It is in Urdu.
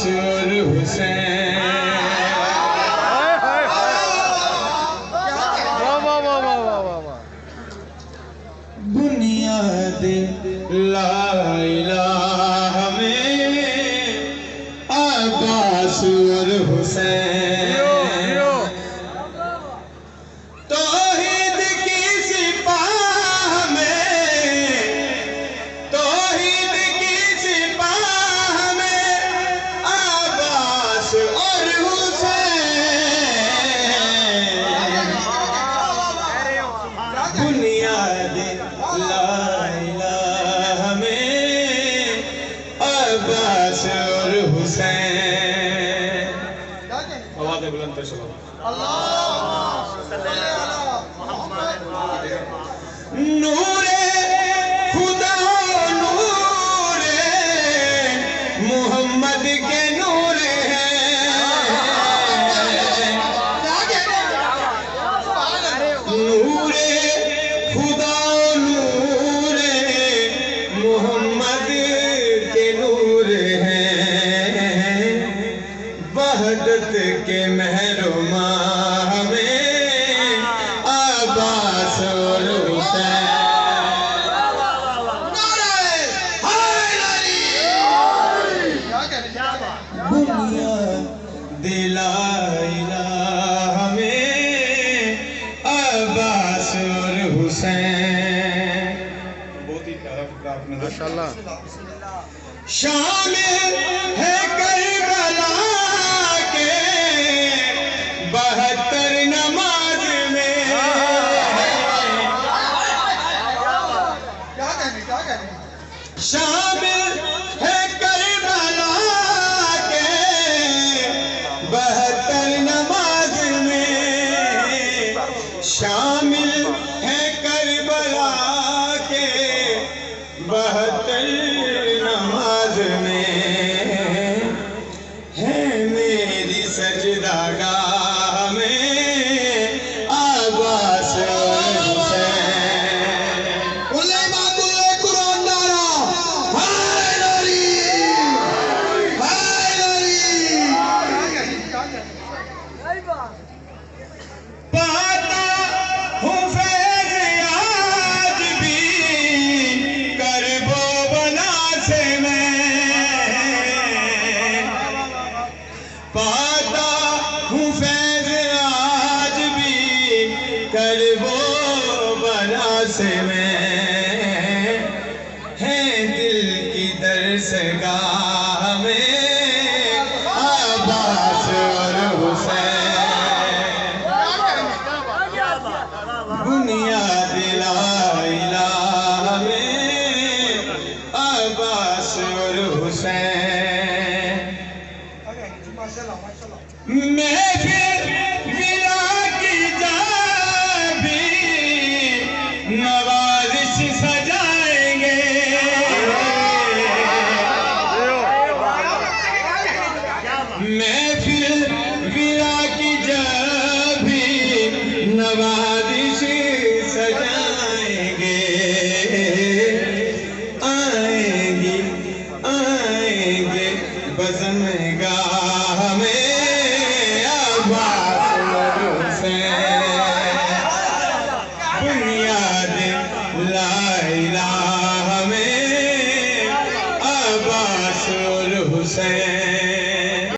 عباس اور حسین بنیاد لا الہ میں عباس اور حسین توحید کی سپاہ میں توحید کی سپاہ میں عباس اور حسین بنیاد لا الہ میں عباس اور حسین آواز بلند سے سلام نور خدا نور محمد کے نور ہے نور خدا نور محمد کے نور ہے وحدت کے محرماں میں عباس اور حسین بنیاد لا الہ میں عباس اور حسین بہت ہی پیارا فکرہ آپ نے ماشاءاللہ شامل ہے کربلا کے 72 نماز میں شامل ہے کربلا کے 72 نماز میں شامل ہے کربلا کے 72 نماز میں ہے میری سجدہ گاہ میں عباس اور حسین علماء کل قرآن دارا ہائے علی پاتا ہوں فیض آج بھی کرب و بلا سے میں پاتا ہوں فیض آج بھی کرب و بلا سے میں ہے دل کی درسگاہ میں عباس اور حسین بنیاد لا الہ میں عباس اور حسین محفل ولا کی جب بھی نوازش سجائیں گے محفل ولا کی جب بھی نوازش سجائیں گے آئیں گے بزم گاہ میں عباس اور حسین بنیاد لا الہ میں عباس اور حسین